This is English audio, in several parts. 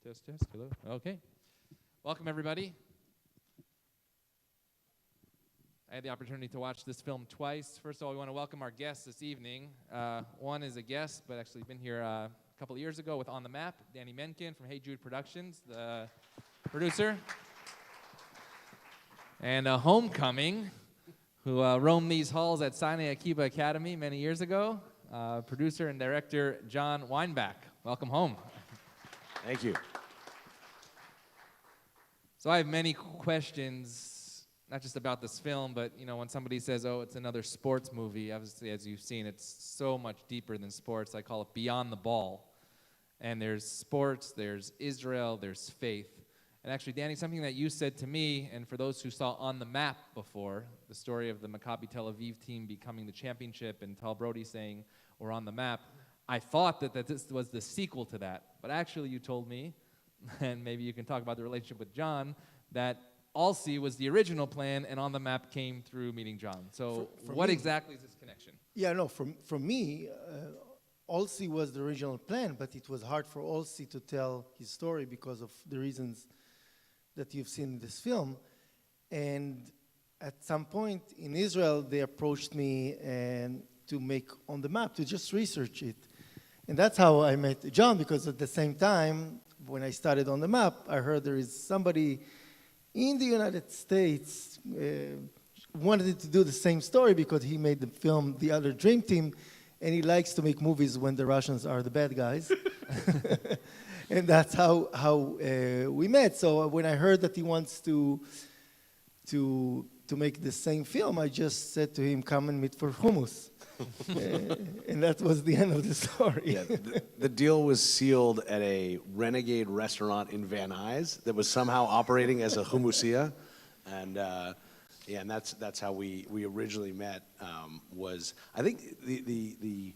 Test. Hello. Okay. Welcome, everybody. I had the opportunity to watch this film twice. First of all, we want to welcome our guests this evening. One is a guest, but actually been here a couple of years ago with On the Map, Dani Menkin from Hey Jude Productions, the producer. And Homecoming, who roamed these halls at Sinai Akiba Academy many years ago, producer and director Jon Weinbach. Welcome home. Thank you. So I have many questions, not just about this film, but when somebody says, "Oh, it's another sports movie," obviously, as you've seen, it's so much deeper than sports. I call it beyond the ball. And there's sports, there's Israel, there's faith. And actually, Dani, something that you said to me, and for those who saw On the Map before, the story of the Maccabi Tel Aviv team becoming the championship and Tal Brody saying, "We're on the map," I thought that this was the sequel to that. But actually, you told me, and maybe you can talk about the relationship with Jon, that AULCIE was the original plan, and On the Map came through meeting Jon. So what exactly is this connection? Yeah, no, for me, AULCIE was the original plan, but it was hard for AULCIE to tell his story because of the reasons that you've seen in this film. And at some point in Israel, they approached me and to make On the Map, to just research it. And that's how I met Jon, because at the same time, when I started On the Map, I heard there is somebody in the United States wanted to do the same story because he made the film The Other Dream Team, and he likes to make movies when the Russians are the bad guys. And that's how we met. So when I heard that he wants to make the same film, I just said to him, "Come and meet for hummus." And that was the end of the story. Yeah, the deal was sealed at a renegade restaurant in Van Nuys that was somehow operating as a hummusia, and and that's how we originally met. Was I think the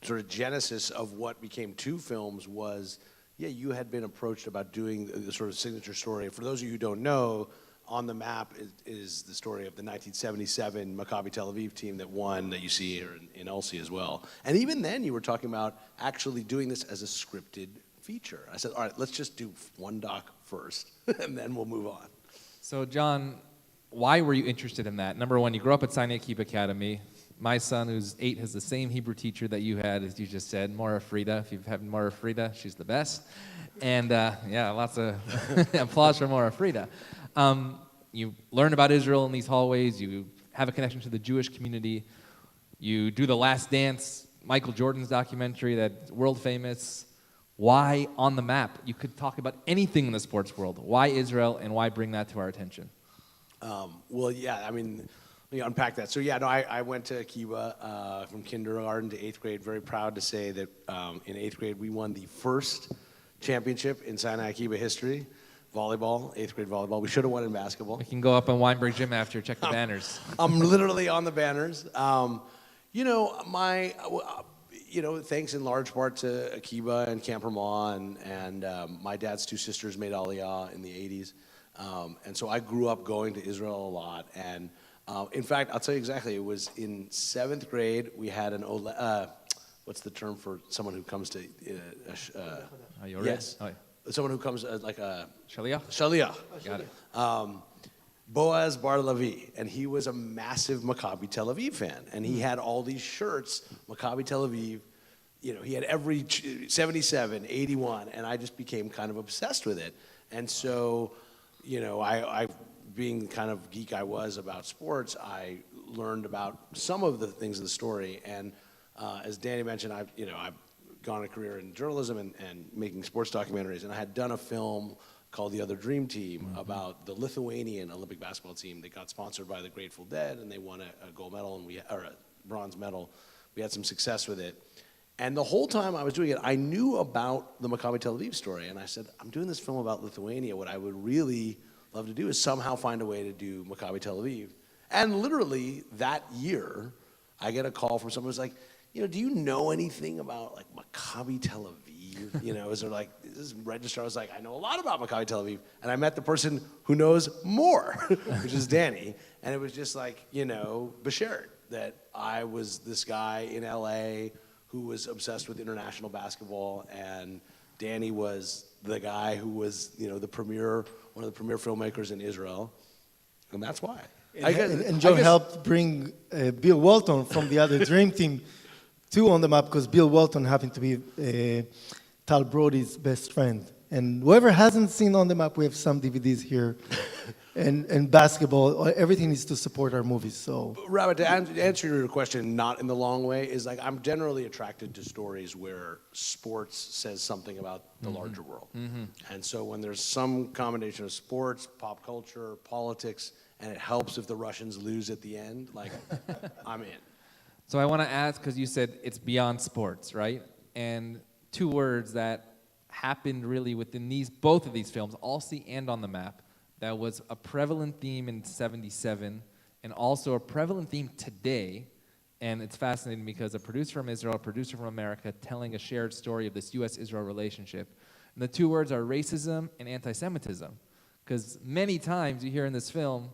sort of genesis of what became two films was, you had been approached about doing the sort of signature story. For those of you who don't know, On the Map is the story of the 1977 Maccabi Tel Aviv team that won, that you see here in AULCIE as well. And even then, you were talking about actually doing this as a scripted feature. I said, all right, let's just do one doc first, and then we'll move on. So, Jon, why were you interested in that? Number one, you grew up at Sinai Akiba Academy. My son, who's 8, has the same Hebrew teacher that you had, as you just said, Mora Frida. If you've had Mora Frida, she's the best. And lots of applause for Mora Frida. You learn about Israel in these hallways. You have a connection to the Jewish community. You do The Last Dance, Michael Jordan's documentary that's world famous. Why On the Map? You could talk about anything in the sports world. Why Israel, and why bring that to our attention? Let me unpack that. So I went to Akiba from kindergarten to 8th grade. Very proud to say that in 8th grade we won the first championship in Sinai Akiba history. Volleyball, 8th grade volleyball. We should have won in basketball. We can go up on Weinberg Gym after, check the banners. I'm literally on the banners. Thanks in large part to Akiba and Camp Ramah, and my dad's 2 sisters made Aliyah in the 80s. And so I grew up going to Israel a lot. And in fact, I'll tell you exactly, it was in 7th grade, we had an what's the term for someone who comes to... yes. Oh, yeah. Someone who comes like a... Shaliach? Shaliach. Got it. Boaz Bar Levi, and he was a massive Maccabi Tel Aviv fan, and he had all these shirts, Maccabi Tel Aviv, he had every 77, 81, and I just became kind of obsessed with it. And so, I being the kind of geek I was about sports, I learned about some of the things of the story, and as Dani mentioned, I've gone a career in journalism and making sports documentaries, and I had done a film called The Other Dream Team about the Lithuanian Olympic basketball team that got sponsored by the Grateful Dead, and they won a gold medal or a bronze medal. We had some success with it. And the whole time I was doing it, I knew about the Maccabi Tel Aviv story, and I said, I'm doing this film about Lithuania. What I would really love to do is somehow find a way to do Maccabi Tel Aviv. And literally that year, I get a call from someone who's like, do you know anything about like Maccabi Tel Aviv? Is there like this registrar? I was like, I know a lot about Maccabi Tel Aviv, and I met the person who knows more, which is Dani, and it was just like Bashert, that I was this guy in LA who was obsessed with international basketball, and Dani was the guy who was, one of the premier filmmakers in Israel, and that's why. And John helped bring Bill Walton from the other Dream Team too on the map, because Bill Walton happened to be Tal Brody's best friend. And whoever hasn't seen On the Map, we have some DVDs here. and basketball, everything is to support our movies. So, Rabbi, to answer your question, not in the long way, is like I'm generally attracted to stories where sports says something about the larger world. And so when there's some combination of sports, pop culture, politics, and it helps if the Russians lose at the end, like, I'm in. So I want to ask, because you said it's beyond sports, right? And two words that happened really within both of these films, AULCIE and On the Map, that was a prevalent theme in '77 and also a prevalent theme today. And it's fascinating because a producer from Israel, a producer from America, telling a shared story of this U.S.-Israel relationship. And the two words are racism and anti-Semitism. Because many times you hear in this film,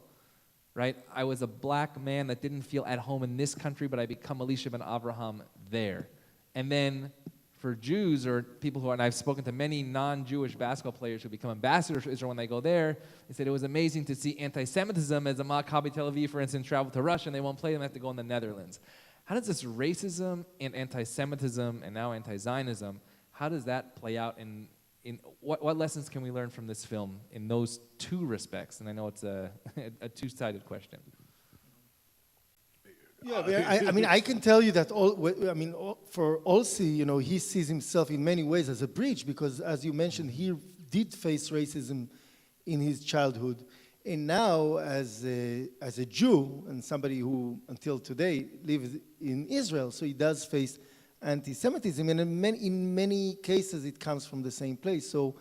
right, I was a black man that didn't feel at home in this country, but I become Elisha ben Avraham there. And then for Jews or people who are, and I've spoken to many non-Jewish basketball players who become ambassadors for Israel when they go there, they said it was amazing to see anti-Semitism as a Maccabi Tel Aviv, for instance, travel to Russia and they won't play them, they have to go in the Netherlands. How does this racism and anti-Semitism and now anti-Zionism, how does that play out in what lessons can we learn from this film in those two respects? And I know it's a two-sided question. Yeah, I mean, I can tell you that for AULCIE, he sees himself in many ways as a bridge because, as you mentioned, he did face racism in his childhood, and now as a Jew and somebody who until today lives in Israel, so he does face anti-Semitism, and in many cases it comes from the same place. So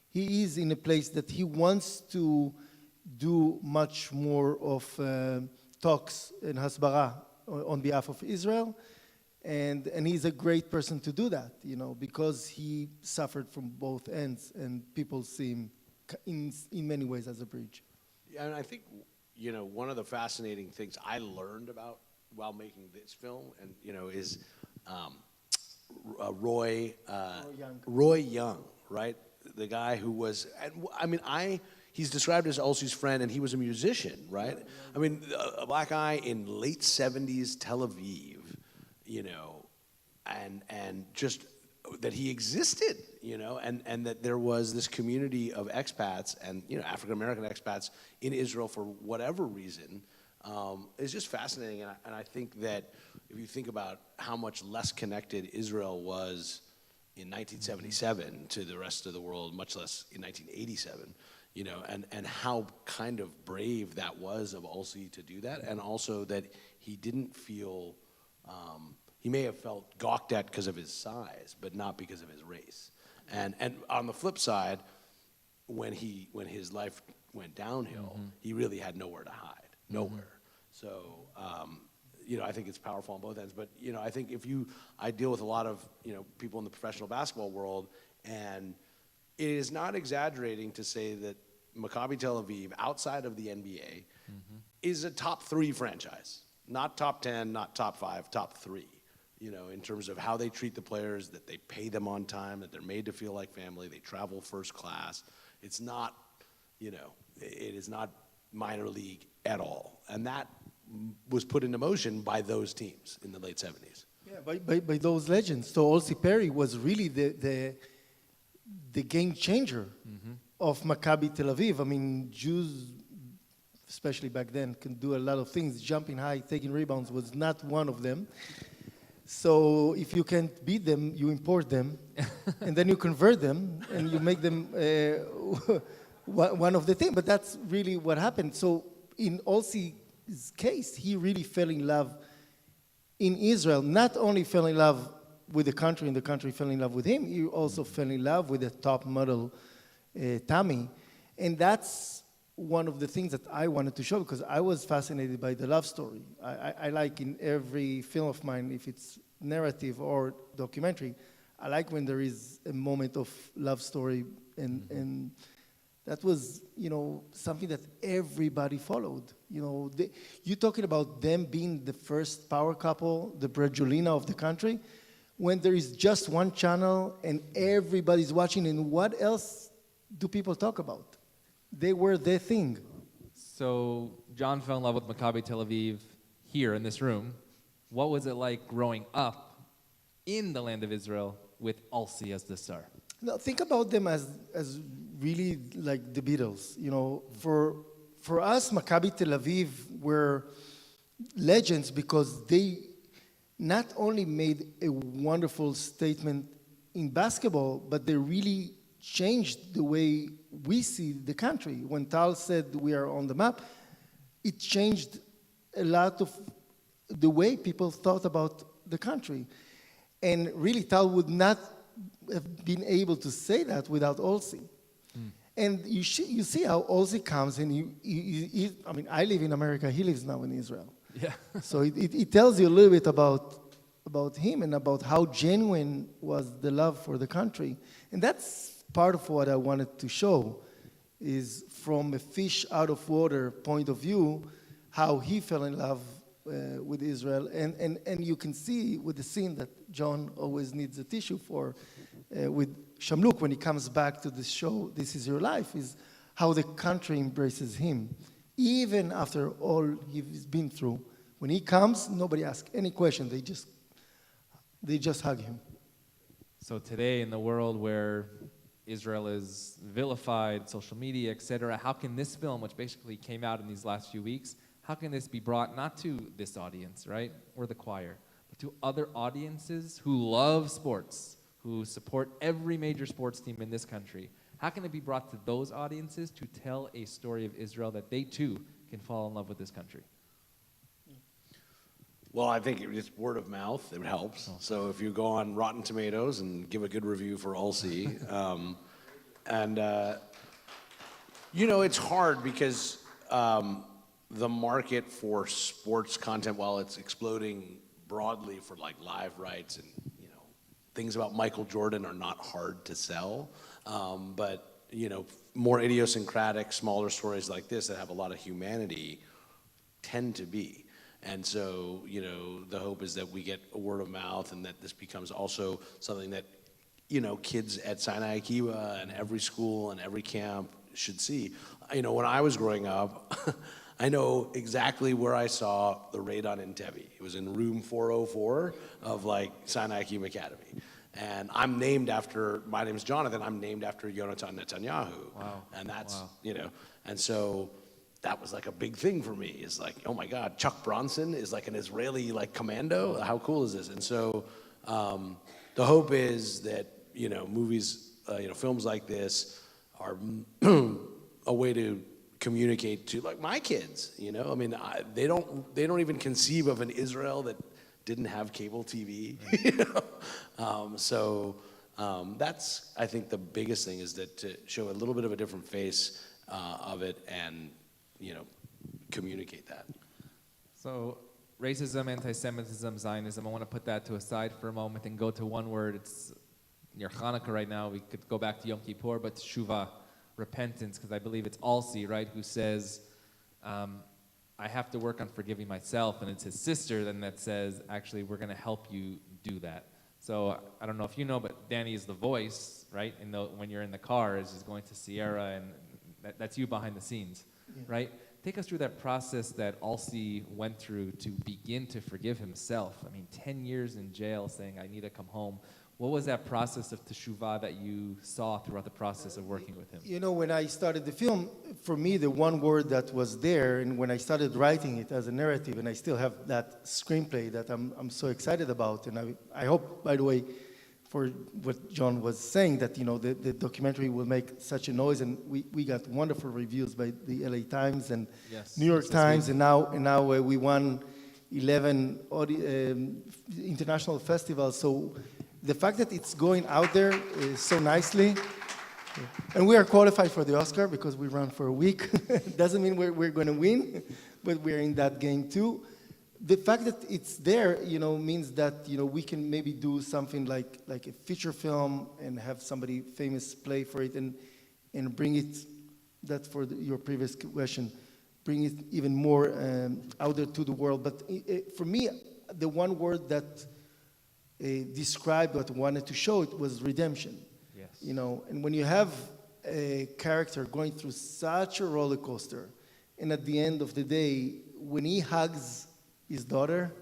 he is in a place that he wants to do much more of talks and hasbara on behalf of Israel, and he's a great person to do that, because he suffered from both ends, and people see him in many ways as a bridge. Yeah, and I think, one of the fascinating things I learned about while making this film, and is Roy Young, right? The guy who was, he's described as AULCIE's friend, and he was a musician, right? I mean, a black guy in late 70s Tel Aviv, and just that he existed, and that there was this community of expats and, African-American expats in Israel for whatever reason, is just fascinating. And I think that if you think about how much less connected Israel was in 1977 to the rest of the world, much less in 1987, and how kind of brave that was of AULCIE to do that, and also that he didn't feel, he may have felt gawked at because of his size, but not because of his race. And on the flip side, when his life went downhill, he really had nowhere to hide, nowhere. So, I think it's powerful on both ends. But, I think I deal with a lot of, people in the professional basketball world, and it is not exaggerating to say that Maccabi Tel Aviv, outside of the NBA, is a top 3 franchise. Not top 10, not top 5, top 3. In terms of how they treat the players, that they pay them on time, that they're made to feel like family, they travel first class. It's not, it is not minor league at all. And that was put into motion by those teams in the late 70s. Yeah, by those legends. So AULCIE Perry was really the game changer of Maccabi Tel Aviv. I mean, Jews, especially back then, can do a lot of things. Jumping high, taking rebounds was not one of them. So if you can't beat them, you import them, and then you convert them, and you make them one of the team. But that's really what happened. So in AULCIE's case, he really fell in love in Israel. Not only fell in love with the country, and the country fell in love with him, he also fell in love with the top model, Tammy. And that's one of the things that I wanted to show, because I was fascinated by the love story. I like in every film of mine, if it's narrative or documentary, I like when there is a moment of love story, and that was, something that everybody followed. You're talking about them being the first power couple, the Brajolina of the country. when there is just one channel and everybody's watching, and what else do people talk about? They were their thing. So John fell in love with Maccabi Tel Aviv here in this room. What was it like growing up in the land of Israel with AULCIE as the star? Now, think about them as really like the Beatles. You know, for us, Maccabi Tel Aviv were legends because they not only made a wonderful statement in basketball, but they really changed the way we see the country. When Tal said we are on the map, it changed a lot of the way people thought about the country. And really, Tal would not have been able to say that without AULCIE. And you see how AULCIE comes, and I mean, I live in America, he lives now in Israel. Yeah. So it tells you a little bit about him and about how genuine was the love for the country. And that's part of what I wanted to show, is from a fish out of water point of view, how he fell in love with Israel. And you can see with the scene that John always needs a tissue for, with Shamluk, when he comes back to the show, This Is Your Life, is how the country embraces him. Even after all he's been through, when he comes, nobody asks any question. They just hug him. So today, in the world where Israel is vilified, social media, etc., how can this film, which basically came out in these last few weeks, how can this be brought not to this audience, right, or the choir, but to other audiences who love sports, who support every major sports team in this country? How can it be brought to those audiences to tell a story of Israel that they too can fall in love with this country? Well, I think it's word of mouth. It helps. So if you go on Rotten Tomatoes and give a good review for AULCIE, you know, it's hard because the market for sports content, while it's exploding broadly for like live rights and things about Michael Jordan, are not hard to sell. But more idiosyncratic, smaller stories like this that have a lot of humanity tend to be. And so, the hope is that we get a word of mouth and that this becomes also something that, kids at Sinai Akiba and every school and every camp should see. When I was growing up, I know exactly where I saw the raid on Entebbe. It was in room 404 of Sinai Akiba Academy. And my name's Jonathan, I'm named after Yonatan Netanyahu. Wow. And that's, and so that was a big thing for me. It's oh my God, Chuck Bronson is an Israeli commando. How cool is this? And so the hope is that, movies, films like this are a way to communicate to my kids, I mean, they don't even conceive of an Israel that didn't have cable TV, so that's, I think, the biggest thing, is that to show a little bit of a different face of it and communicate that. So racism, anti-Semitism, Zionism, I want to put that to a side for a moment and go to one word. It's near Hanukkah right now. We could go back to Yom Kippur, but Teshuvah, repentance, because I believe it's AULCIE, right, who says, I have to work on forgiving myself, and it's his sister then that says, actually, we're going to help you do that. So I don't know if you know, but Dani is the voice, right? When you're in the car, is going to Sierra, and that's you behind the scenes, right? Take us through that process that AULCIE went through to begin to forgive himself. I mean, 10 years in jail saying, I need to come home. What was that process of teshuvah that you saw throughout the process of working with him? When I started the film, for me, the one word that was there, and when I started writing it as a narrative, and I still have that screenplay that I'm so excited about, and I hope, by the way, for what John was saying, that the documentary will make such a noise, and we got wonderful reviews by the LA Times and New York Times, and now we won 11 international festivals. So the fact that it's going out there so nicely, and we are qualified for the Oscar because we ran for a week. Doesn't mean we're going to win, but we're in that game too. The fact that it's there, means that we can maybe do something like a feature film and have somebody famous play for it and bring it. That's for your previous question. Bring it even more out there to the world. But for me, the one word that described what I wanted to show, it was redemption. Yes. You know, and when you have a character going through such a roller coaster, and at the end of the day, when he hugs his daughter,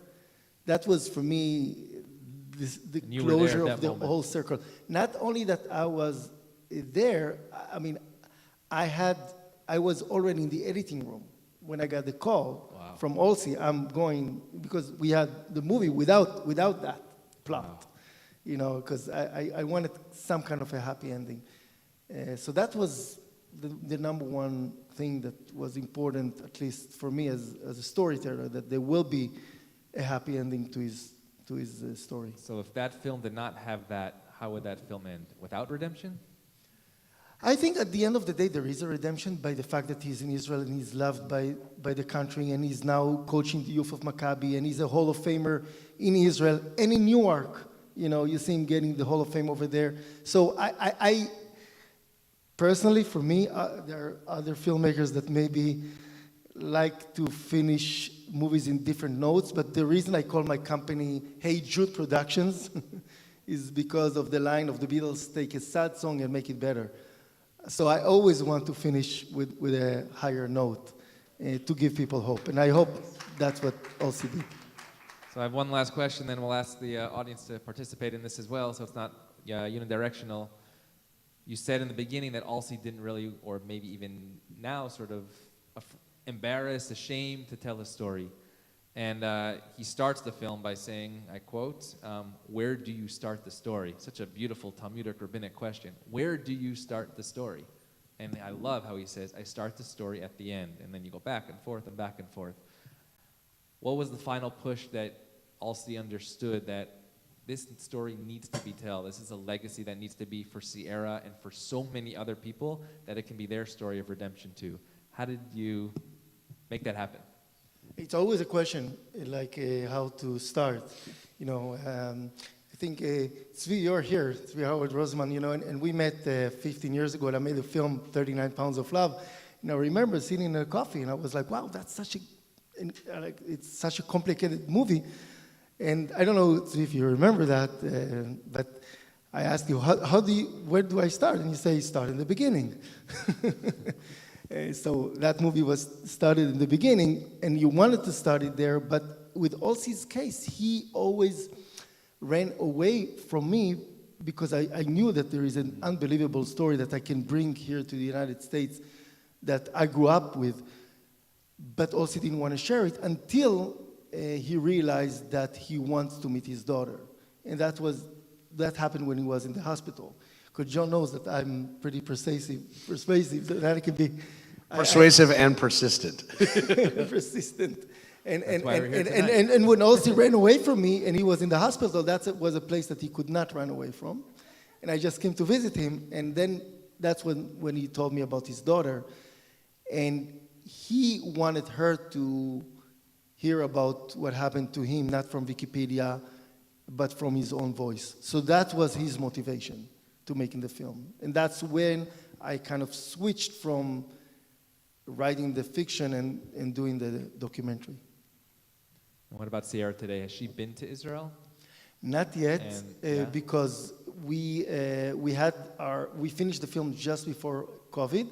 that was for me the And you were there at closure that of the moment. whole circle. Not only that I was there, I mean, I was already in the editing room when I got the call Wow. from AULCIE. I'm going, because we had the movie without that plot, Wow. you know, because I wanted some kind of a happy ending. So that was the number one thing that was important, at least for me as a storyteller, that there will be a happy ending to his story. So if that film did not have that, how would that film end? Without redemption? I think at the end of the day, there is a redemption by the fact that he's in Israel and he's loved by the country, and he's now coaching the youth of Maccabi, and he's a Hall of Famer in Israel and in Newark. You know, you see him getting the Hall of Fame over there. So I personally, for me, there are other filmmakers that maybe like to finish movies in different notes, but the reason I call my company Hey Jude Productions is because of the line of the Beatles, take a sad song and make it better. So I always want to finish with a higher note to give people hope. And I hope that's what AULCIE did. So I have one last question, then we'll ask the audience to participate in this as well, so it's not unidirectional. You said in the beginning that AULCIE didn't really, or maybe even now, sort of embarrassed, ashamed to tell his story. And he starts the film by saying, I quote, where do you start the story? Such a beautiful Talmudic rabbinic question. Where do you start the story? And I love how he says, I start the story at the end. And then you go back and forth and back and forth. What was the final push that AULCIE understood that this story needs to be told? This is a legacy that needs to be for Sierra and for so many other people that it can be their story of redemption too. How did you make that happen? It's always a question, like how to start. You know, I think Tzvi, you're here, Tzvi Howard Roseman, you know, and we met 15 years ago, and I made the film 39 Pounds of Love. And I remember sitting in a coffee, and I was like, wow, that's such a, it's such a complicated movie. And I don't know if you remember that, but I asked you, where do I start? And you say, start in the beginning. So that movie was started in the beginning, and you wanted to start it there, but with AULCIE's case, he always ran away from me because I knew that there is an unbelievable story that I can bring here to the United States that I grew up with, but AULCIE didn't want to share it until he realized that he wants to meet his daughter. And that happened when he was in the hospital. Because John knows that I'm pretty persuasive, that I can be... Persuasive and persistent. Persistent. And why we're here tonight. and when AULCIE ran away from me and he was in the hospital, that was a place that he could not run away from. And I just came to visit him, and then that's when he told me about his daughter. And he wanted her to hear about what happened to him, not from Wikipedia, but from his own voice. So that was his motivation to making the film. And that's when I kind of switched from writing the fiction and doing the documentary. And what about Sierra today? Has she been to Israel? Not yet, And, because we finished the film just before COVID,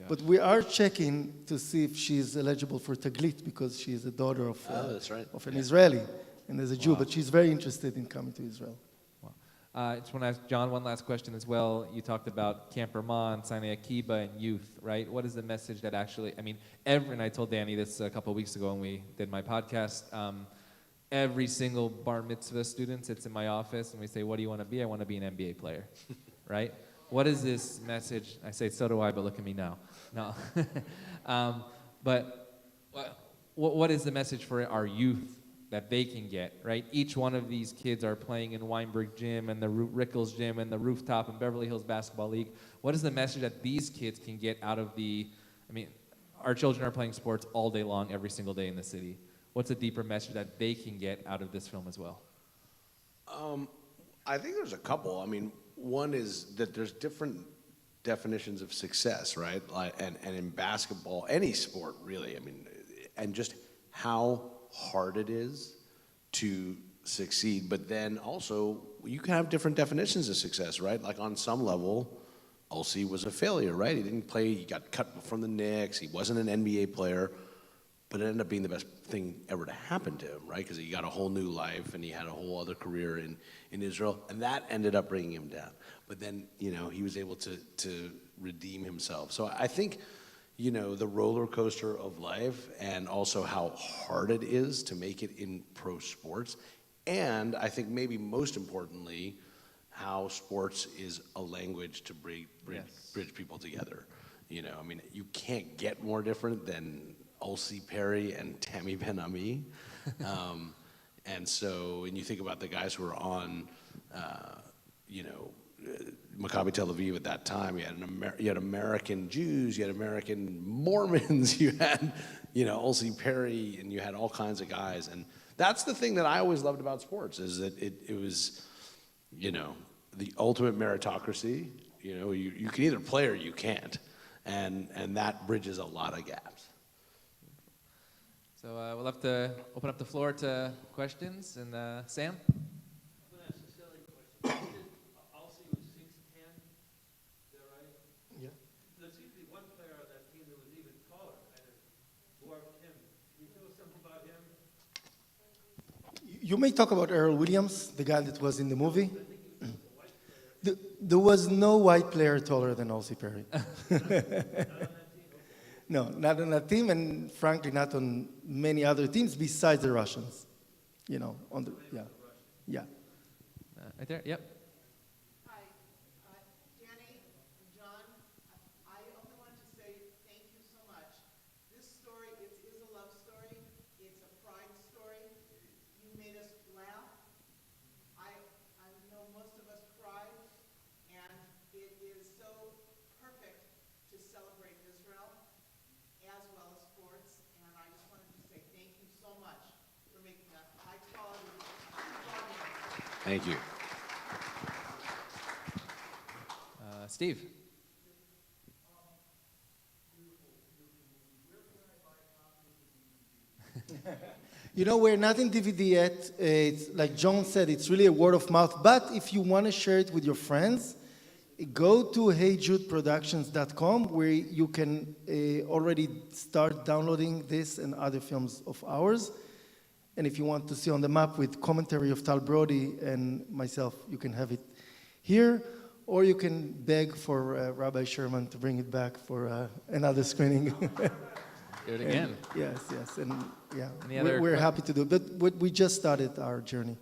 but we are checking to see if she's eligible for Taglit because she is a daughter of, That's right. of an Israeli and as a Jew, but she's very interested in coming to Israel. I just want to ask John one last question as well. You talked about Camp Ramon, Sinai Akiba, and youth, right? What is the message that actually, I mean, and I told Dani this a couple of weeks ago when we did my podcast, every single bar mitzvah student sits in my office and we say, what do you want to be? I want to be an NBA player, right? What is this message? I say, so do I, but look at me now. No. But what is the message for our youth that they can get, right? Each one of these kids are playing in Weinberg Gym and the Rickles Gym and the Rooftop and Beverly Hills Basketball League. What is the message that these kids can get out of our children are playing sports all day long, every single day in the city. What's a deeper message that they can get out of this film as well? I think there's a couple. I mean, one is that there's different definitions of success, right? And in basketball, any sport really, I mean, and just how hard it is to succeed. But then also, you can have different definitions of success, right? Like on some level, AULCIE was a failure, right? He didn't play, he got cut from the Knicks, he wasn't an NBA player, but it ended up being the best thing ever to happen to him, right? Because he got a whole new life and he had a whole other career in Israel, and that ended up bringing him down. But then, he was able to redeem himself. So I think, the roller coaster of life and also how hard it is to make it in pro sports, and I think maybe most importantly, how sports is a language to bridge people together. You can't get more different than AULCIE Perry and Tammy Ben-Ami. And you think about the guys who were on, Maccabi Tel Aviv at that time. You had American Jews, you had American Mormons, you had, AULCIE Perry, and you had all kinds of guys. And that's the thing that I always loved about sports, is that it was, the ultimate meritocracy. You can either play or you can't, and that bridges a lot of gaps. So we'll have to open up the floor to questions. And Sam? I'm going to ask a silly question. AULCIE was 6'10", is that right? Yeah. There seems to be one player on that team that was even taller, kind of dwarfed him. Can you tell us something about him? You may talk about Earl Williams, the guy that was in the movie. There was no white player taller than AULCIE Perry. No, not on that team, and frankly, not on many other teams besides the Russians. Yeah. Right there, yep. Hi, Dani and Jon. I only wanted to say thank you so much. This story, it is a love story. It's a pride story. You made us laugh. I know most of us cried, and it is so perfect to celebrate Israel as well as sports. And I just wanted to say thank you so much for making a high quality program. Thank you. Steve? We're not in DVD yet. It's like Jon said, it's really a word of mouth. But if you want to share it with your friends, go to heyjudeproductions.com, where you can already start downloading this and other films of ours. And if you want to see on the map with commentary of Tal Brody and myself, you can have it here. Or you can beg for Rabbi Sherman to bring it back for another screening. Do it again. Yes, and yeah, Any other we're happy to do it. But we just started our journey.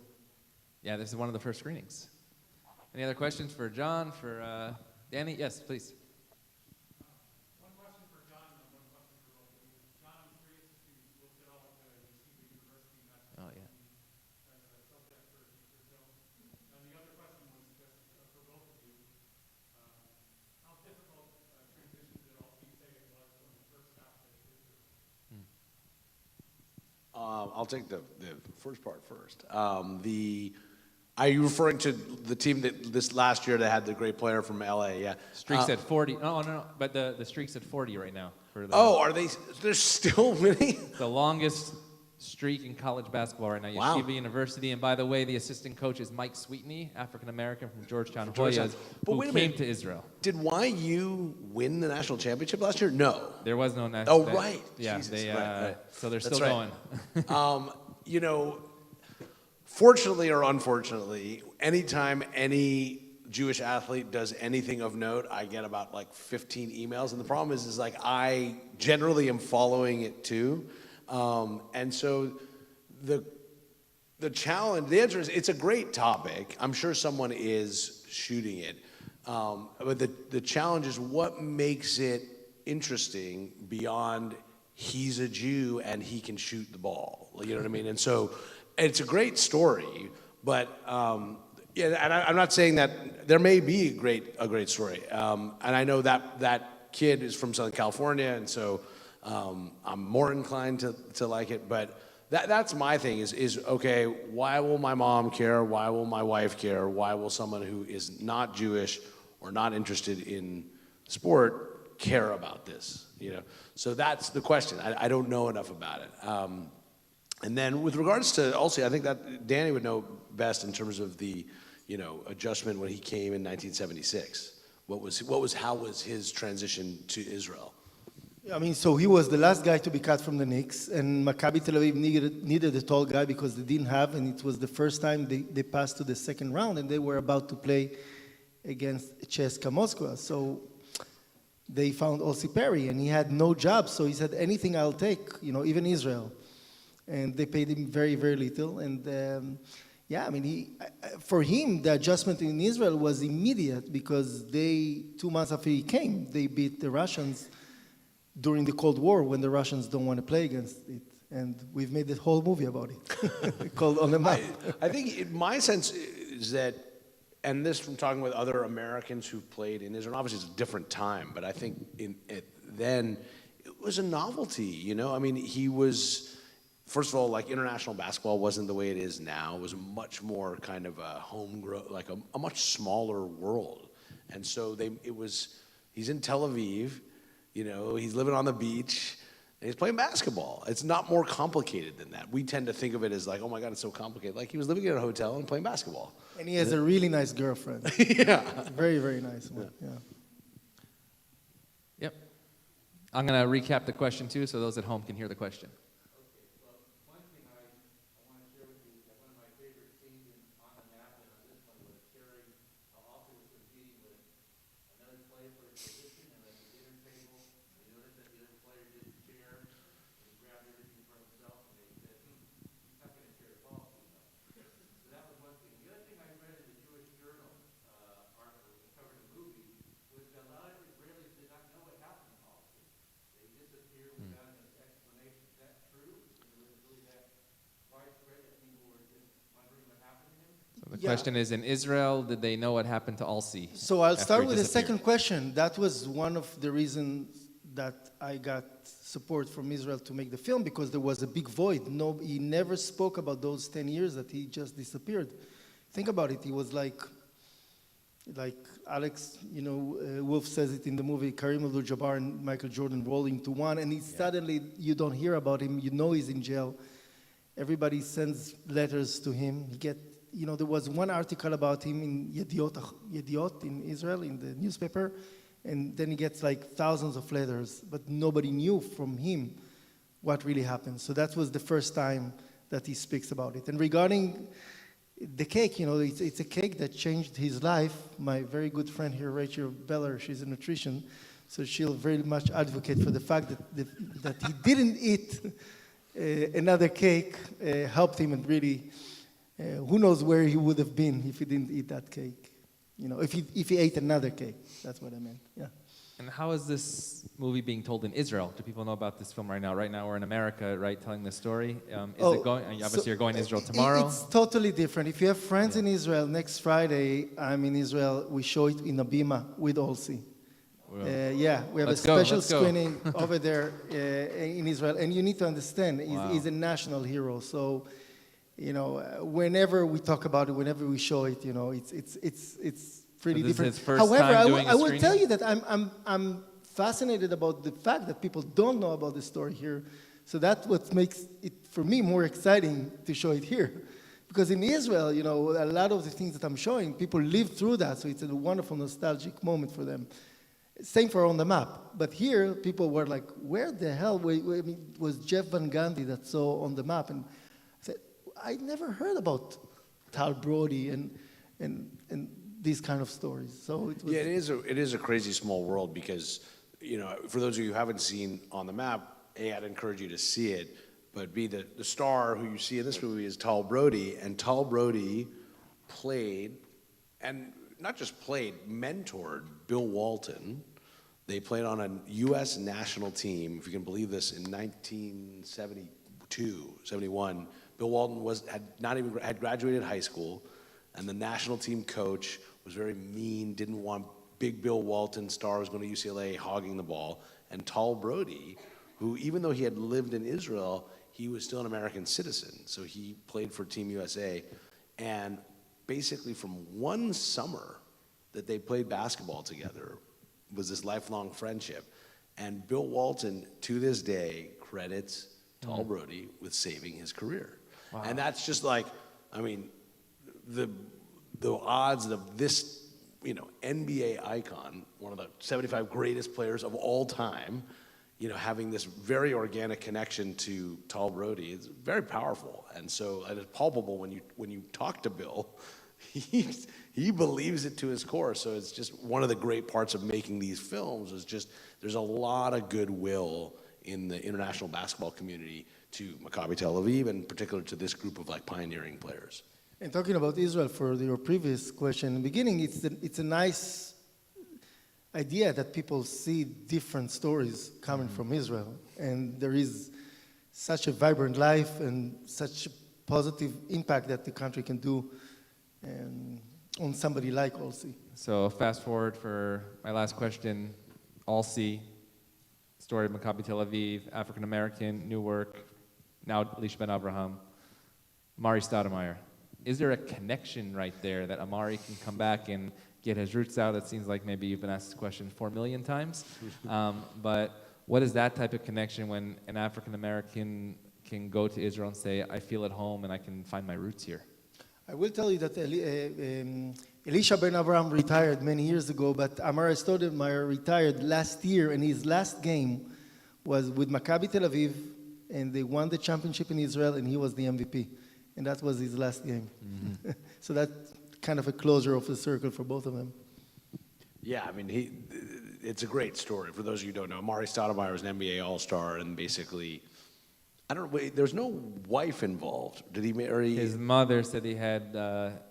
Yeah, this is one of the first screenings. Any other questions for Jon, for Dani? Yes, please. One question for Jon and one question for both of you. Jon, I'm curious if you looked at all of the Akiba University matches Oh, yeah. as a subject for a future film. And the other question was just for both of you. How difficult a transition did AULCIE say it was from the first half to Israel? I'll take the first part first. Are you referring to the team that this last year that had the great player from LA? Yeah. Streaks at 40. No. But the streak's at 40 right now. For the, Are they? They're still winning? the longest streak in college basketball right now. Wow. Yeshiva University. And by the way, the assistant coach is Mike Sweetney, African-American from Georgetown Georgetown. Hoyas, But who wait a came minute. to Israel. Did YU win the national championship last year? No. There was no national. Oh, right. Yeah, Jesus, they, right. so they're That's still right. going. Fortunately or unfortunately, anytime any Jewish athlete does anything of note, I get about like 15 emails. And the problem is like I generally am following it too. And so the challenge, the answer is it's a great topic. I'm sure someone is shooting it. But the challenge is what makes it interesting beyond he's a Jew and he can shoot the ball. You know what I mean? And so it's a great story, but yeah, and I'm not saying that there may be a great story. And I know that kid is from Southern California, and so I'm more inclined to like it. But that's my thing is okay, why will my mom care? Why will my wife care? Why will someone who is not Jewish or not interested in sport care about this? So that's the question. I don't know enough about it. And then with regards to AULCIE, I think that Danny would know best in terms of the, adjustment when he came in 1976. How was his transition to Israel? I mean, so he was the last guy to be cut from the Knicks, and Maccabi Tel Aviv needed a tall guy because they didn't have, and it was the first time they passed to the second round, and they were about to play against CSKA Moscow. So they found AULCIE Perry, and he had no job, so he said, anything I'll take, even Israel. And they paid him very, very little, and for him, the adjustment in Israel was immediate because 2 months after he came, they beat the Russians during the Cold War when the Russians don't want to play against it. And we've made a whole movie about it called On the Map. I think my sense is that, and this from talking with other Americans who played in Israel, obviously it's a different time, but I think then it was a novelty, I mean, he was, first of all, like international basketball wasn't the way it is now. It was much more kind of a homegrown, like a much smaller world. And so he's in Tel Aviv, he's living on the beach, and he's playing basketball. It's not more complicated than that. We tend to think of it as like, oh my God, it's so complicated. Like he was living in a hotel and playing basketball. And he has a really nice girlfriend. Yeah. Very, very nice one. Yeah. Yep. I'm going to recap the question too, so those at home can hear the question. The question is, in Israel, did they know what happened to AULCIE? So I'll after start he with the disappeared? second question. That was one of the reasons that I got support from Israel to make the film, because there was a big void. He never spoke about those 10 years that he just disappeared. Think about it. He was like Alex, Wolf says it in the movie, Kareem Abdul-Jabbar and Michael Jordan rolling to one, and suddenly you don't hear about him. He's in jail. Everybody sends letters to him. There was one article about him in Yediot in Israel, in the newspaper, and then he gets like thousands of letters, but nobody knew from him what really happened. So that was the first time that he speaks about it. And regarding the cake, it's a cake that changed his life. My very good friend here, Rachel Beller, she's a nutrition, so she'll very much advocate for the fact that he didn't eat another cake, helped him, and really, who knows where he would have been if he didn't eat that cake. If he ate another cake, that's what I meant. Yeah. And how is this movie being told in Israel? Do people know about this film right now? Right now we're in America, right, telling the story. Is it going? Obviously, you're going to Israel tomorrow. It's totally different. If you have friends in Israel, next Friday I'm in Israel. We show it in Abima with AULCIE. We have a special screening over there in Israel, and you need to understand, he's a national hero. So, whenever we talk about it, whenever we show it, it's pretty different. However, I will tell you that I'm fascinated about the fact that people don't know about the story here. So that's what makes it, for me, more exciting to show it here. Because in Israel, a lot of the things that I'm showing, people lived through that, so it's a wonderful nostalgic moment for them. Same for On the Map. But here, people were like, where the hell was Jeff Van Gundy that saw On the Map? And I said, I never heard about Tal Brody and these kind of stories. So it was it is a crazy small world because, for those of you who haven't seen On the Map, I'd encourage you to see it, but the star who you see in this movie is Tal Brody, and Tal Brody played, and not just played, mentored Bill Walton. They played on a U.S. national team, if you can believe this, in 1972, 71. Bill Walton had graduated high school, and the national team coach was very mean, didn't want big Bill Walton, star was going to UCLA, hogging the ball. And Tal Brody, who even though he had lived in Israel, he was still an American citizen. So he played for Team USA. And basically from one summer that they played basketball together was this lifelong friendship. And Bill Walton, to this day, credits Tall Brody with saving his career. And that's just like, I mean, the odds of this, you know, NBA icon, one of the 75 greatest players of all time, you know, having this very organic connection to Tall Brody is very powerful. And so it's palpable when you talk to Bill, he believes it to his core. So it's just one of the great parts of making these films is just there's a lot of goodwill in the international basketball community to Maccabi Tel Aviv, and particularly to this group of like pioneering players. And talking about Israel for your previous question, in the beginning, it's a nice idea that people see different stories coming from Israel. And there is such a vibrant life and such a positive impact that the country can do on somebody like AULCIE. So fast forward for my last question, AULCIE, story of Maccabi Tel Aviv, African-American, new work, now Elisha Ben Abraham, Amari Stoudemire. Is there a connection right there that Amari can come back and get his roots out? It seems like maybe you've been asked this question 4 million times. But what is that type of connection when an African-American can go to Israel and say, I feel at home and I can find my roots here? I will tell you that Elisha Ben Abraham retired many years ago, but Amari Stoudemire retired last year, and his last game was with Maccabi Tel Aviv, and they won the championship in Israel, and he was the MVP. And that was his last game. So that's kind of a closure of the circle for both of them. Yeah, I mean, it's a great story. For those of you who don't know, Amari Stoudemire was an NBA All-Star, and basically, I don't know, there's no wife involved. Did he marry? His mother said he had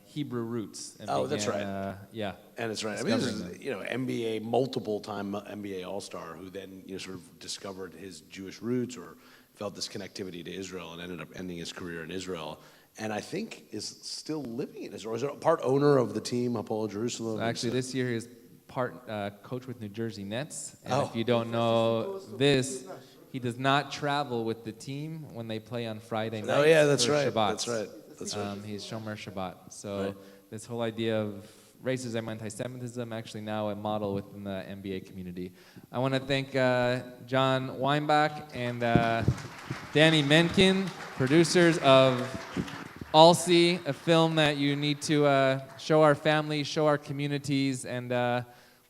Hebrew roots. And that's right. Yeah. And it's right. I mean, this is, you know, NBA, multiple-time NBA All-Star who then, you know, sort of discovered his Jewish roots or felt this connectivity to Israel and ended up ending his career in Israel. And I think is still living in Israel. Is a part owner of the team, Hapoel Jerusalem? So actually, this year he's part coach with New Jersey Nets. And if you don't know this, he does not travel with the team when they play on Friday nights. Oh, yeah, that's for right. Shabbat. That's right. That's right. He's Shomer Shabbat. So this whole idea of racism, anti-Semitism, actually now a model within the NBA community. I want to thank Jon Weinbach and Dani Menkin, producers of AULCIE, a film that you need to show our families, show our communities, and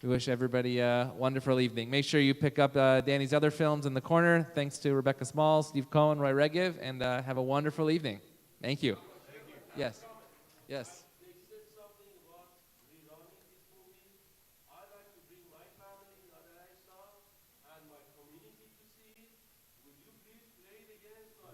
we wish everybody a wonderful evening. Make sure you pick up Danny's other films in the corner. Thanks to Rebecca Small, Steve Cohen, Roy Regev, and have a wonderful evening. Thank you. Yes. Yes.